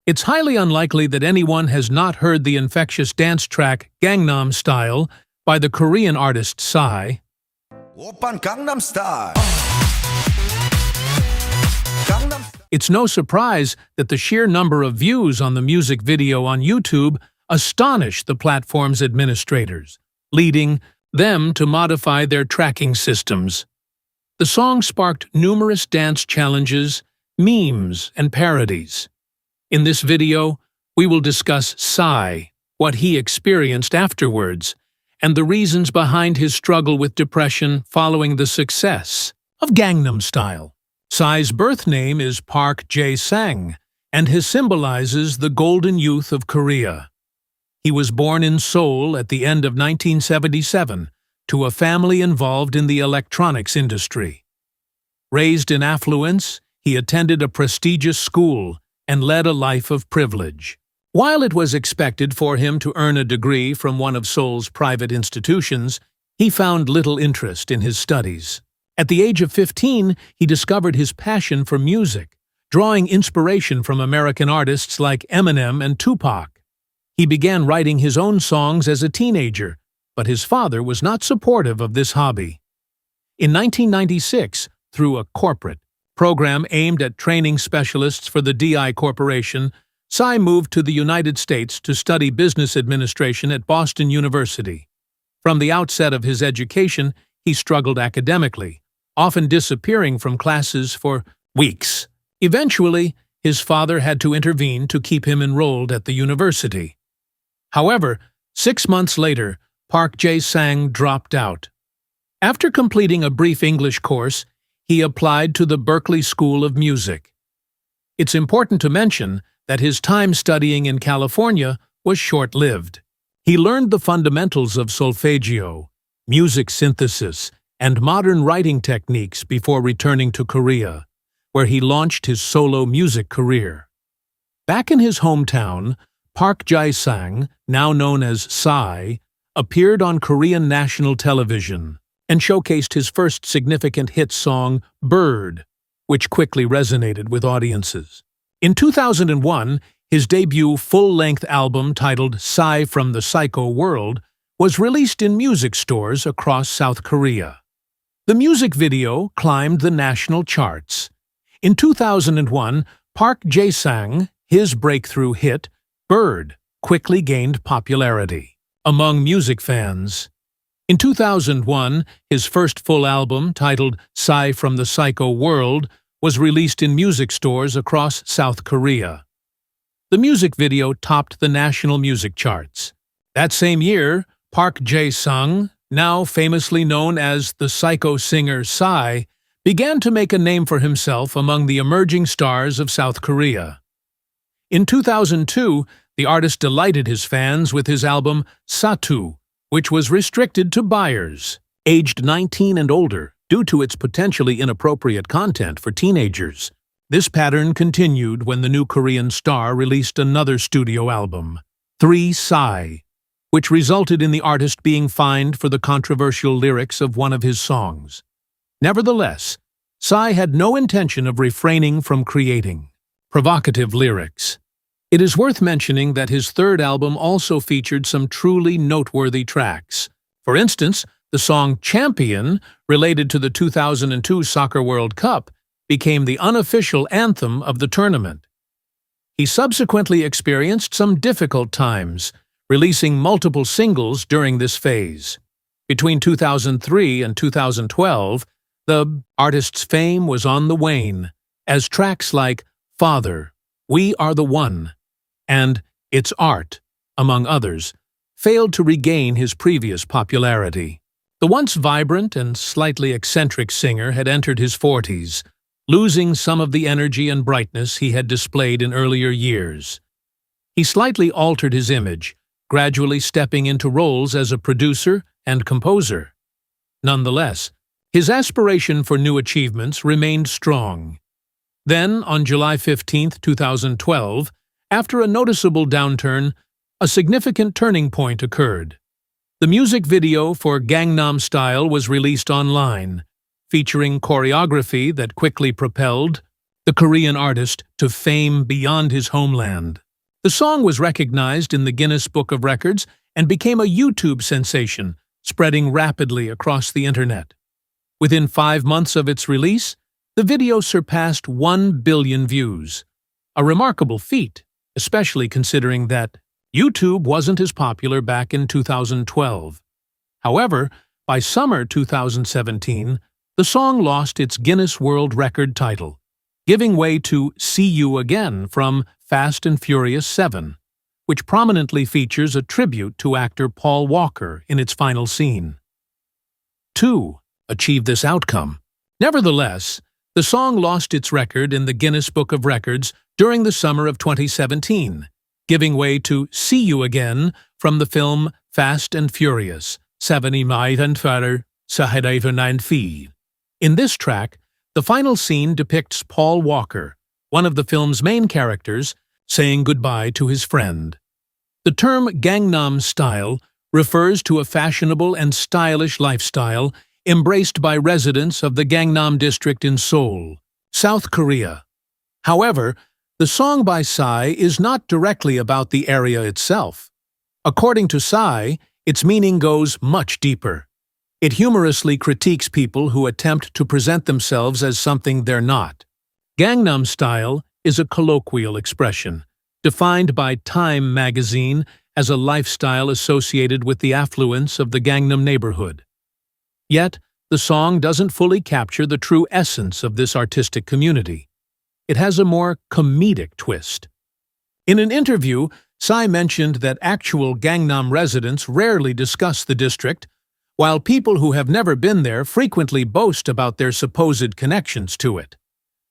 It's highly unlikely that anyone has not heard the infectious dance track Gangnam Style by the Korean artist Psy. 오빤 Gangnam Style. It's no surprise that the sheer number of views on the music video on YouTube astonished the platform's administrators, leading them to modify their tracking systems. The song sparked numerous dance challenges, memes, and parodies. In this video, we will discuss Psy, what he experienced afterwards, and the reasons behind his struggle with depression following the success of Gangnam Style. Psy's birth name is Park Jae-sang, and he symbolizes the golden youth of Korea. He was born in Seoul at the end of 1977 to a family involved in the electronics industry. Raised in affluence, he attended a prestigious school and led a life of privilege. While it was expected for him to earn a degree from one of Seoul's private institutions, he found little interest in his studies. At the age of 15, he discovered his passion for music, drawing inspiration from American artists like Eminem and Tupac. He began writing his own songs as a teenager, but his father was not supportive of this hobby. In 1996, through a corporate program aimed at training specialists for the DI Corporation, Psy moved to the United States to study business administration at Boston University. From the outset of his education, he struggled academically, often disappearing from classes for weeks. Eventually, his father had to intervene to keep him enrolled at the university. However, 6 months later, Park Jae-sang dropped out. After completing a brief English course, he applied to the Berklee School of Music. It's important to mention that his time studying in California was short-lived. He learned the fundamentals of solfeggio, music synthesis, and modern writing techniques before returning to Korea, where he launched his solo music career. Back in his hometown, Park Jae-sang, now known as Psy, appeared on Korean national television and showcased his first significant hit song, Bird, which quickly resonated with audiences. In 2001, his debut full-length album titled Psy from the Psycho World was released in music stores across South Korea. The music video climbed the national charts. In 2001, Park Jae-sang, his breakthrough hit, Bird, quickly gained popularity among music fans. In 2001, his first full album, titled Psy from the Psycho World, was released in music stores across South Korea. The music video topped the national music charts. That same year, Park Jae-sang, now famously known as the psycho singer Psy, began to make a name for himself among the emerging stars of South Korea. In 2002, the artist delighted his fans with his album Satu, which was restricted to buyers aged 19 and older due to its potentially inappropriate content for teenagers. This pattern continued when the new Korean star released another studio album, 3 Psy, which resulted in the artist being fined for the controversial lyrics of one of his songs. Nevertheless, Psy had no intention of refraining from creating provocative lyrics. It is worth mentioning that his third album also featured some truly noteworthy tracks. For instance, the song Champion, related to the 2002 Soccer World Cup, became the unofficial anthem of the tournament. He subsequently experienced some difficult times, releasing multiple singles during this phase. Between 2003 and 2012, the artist's fame was on the wane, as tracks like Father, We Are the One, and It's Art, among others, failed to regain his previous popularity. The once vibrant and slightly eccentric singer had entered his 40s, losing some of the energy and brightness he had displayed in earlier years. He slightly altered his image, gradually stepping into roles as a producer and composer. Nonetheless, his aspiration for new achievements remained strong. Then, on July 15, 2012, after a noticeable downturn, a significant turning point occurred. The music video for Gangnam Style was released online, featuring choreography that quickly propelled the Korean artist to fame beyond his homeland. The song was recognized in the Guinness Book of Records and became a YouTube sensation, spreading rapidly across the internet. Within 5 months of its release, the video surpassed 1 billion views. A remarkable feat, especially considering that YouTube wasn't as popular back in 2012. However, by summer 2017, the song lost its Guinness World Record title, giving way to See You Again from Fast and Furious 7, which prominently features a tribute to actor Paul Walker in its final scene. 2. Achieved this outcome. Nevertheless, the song lost its record in the Guinness Book of Records during the summer of 2017, giving way to See You Again from the film Fast and Furious 7 i and Fader Sahedaven. In this track, the final scene depicts Paul Walker, one of the film's main characters, saying goodbye to his friend. The term Gangnam Style refers to a fashionable and stylish lifestyle embraced by residents of the Gangnam district in Seoul, South Korea. However, the song by Psy is not directly about the area itself. According to Psy, its meaning goes much deeper. It humorously critiques people who attempt to present themselves as something they're not. Gangnam Style is a colloquial expression, defined by Time magazine as a lifestyle associated with the affluence of the Gangnam neighborhood. Yet, the song doesn't fully capture the true essence of this artistic community. It has a more comedic twist. In an interview, Psy mentioned that actual Gangnam residents rarely discuss the district, while people who have never been there frequently boast about their supposed connections to it.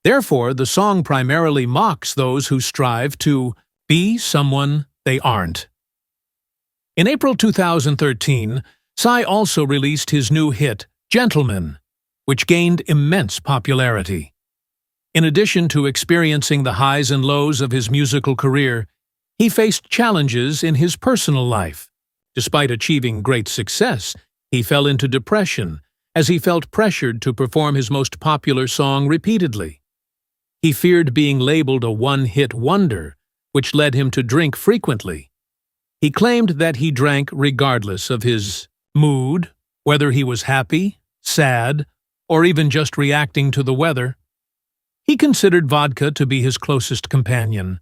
Therefore, the song primarily mocks those who strive to be someone they aren't. In April 2013, Psy also released his new hit, Gentleman, which gained immense popularity. In addition to experiencing the highs and lows of his musical career, he faced challenges in his personal life. Despite achieving great success, he fell into depression as he felt pressured to perform his most popular song repeatedly. He feared being labeled a one-hit wonder, which led him to drink frequently. He claimed that he drank regardless of his mood, whether he was happy, sad, or even just reacting to the weather. He considered vodka to be his closest companion,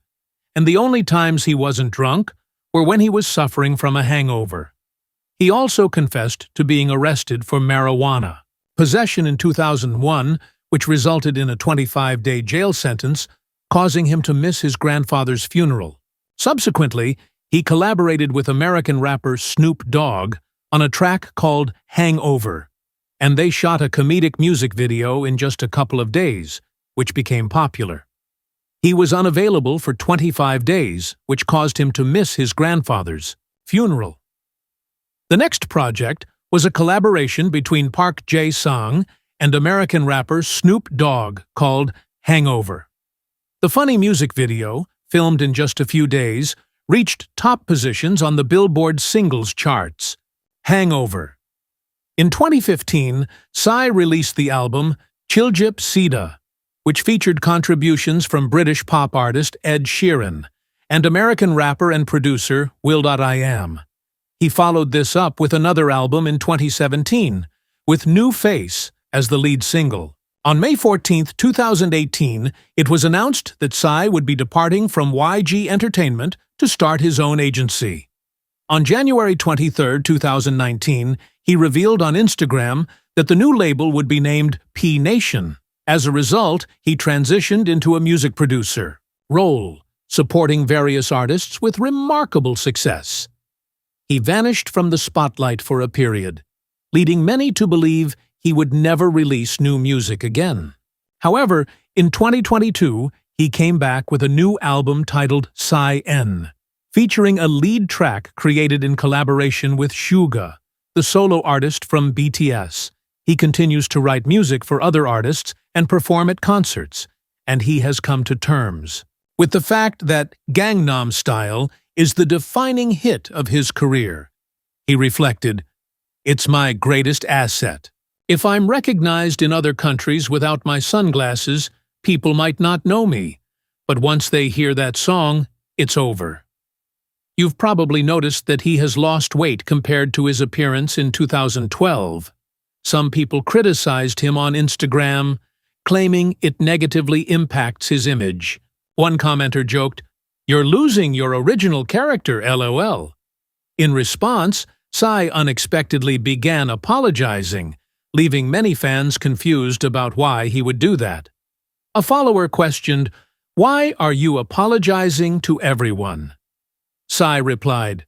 and the only times he wasn't drunk were when he was suffering from a hangover. He also confessed to being arrested for marijuana possession in 2001, which resulted in a 25-day jail sentence, causing him to miss his grandfather's funeral. Subsequently, he collaborated with American rapper Snoop Dogg on a track called Hangover, and they shot a comedic music video in just a couple of days, which became popular. He was unavailable for 25 days, which caused him to miss his grandfather's funeral. The next project was a collaboration between Park Jae-sang and American rapper Snoop Dogg called Hangover. The funny music video, filmed in just a few days, reached top positions on the Billboard singles charts. Hangover. In 2015, Psy released the album Chiljip Sida, which featured contributions from British pop artist Ed Sheeran and American rapper and producer will.i.am. He followed this up with another album in 2017, with New Face as the lead single. On May 14, 2018, it was announced that Psy would be departing from YG Entertainment to start his own agency. On January 23, 2019, he revealed on Instagram that the new label would be named P Nation. As a result, he transitioned into a music producer role, supporting various artists with remarkable success. He vanished from the spotlight for a period, leading many to believe he would never release new music again. However, in 2022, he came back with a new album titled Psy N, featuring a lead track created in collaboration with Suga, the solo artist from BTS. He continues to write music for other artists and perform at concerts, and he has come to terms with the fact that Gangnam Style is the defining hit of his career. He reflected, "It's my greatest asset. If I'm recognized in other countries without my sunglasses, People might not know me, but once they hear that song, it's over. You've probably noticed that he has lost weight compared to his appearance in 2012. Some people criticized him on Instagram, claiming it negatively impacts his image. One commenter joked, "You're losing your original character, LOL." In response, Psy unexpectedly began apologizing, leaving many fans confused about why he would do that. A follower questioned, "Why are you apologizing to everyone?" Psy replied,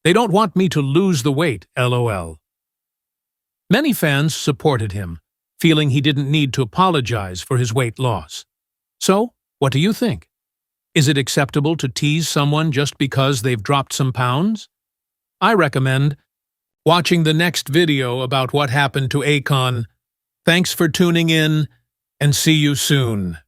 "They don't want me to lose the weight, LOL." Many fans supported him, feeling he didn't need to apologize for his weight loss. So, what do you think? Is it acceptable to tease someone just because they've dropped some pounds? I recommend watching the next video about what happened to Akon. Thanks for tuning in, and see you soon.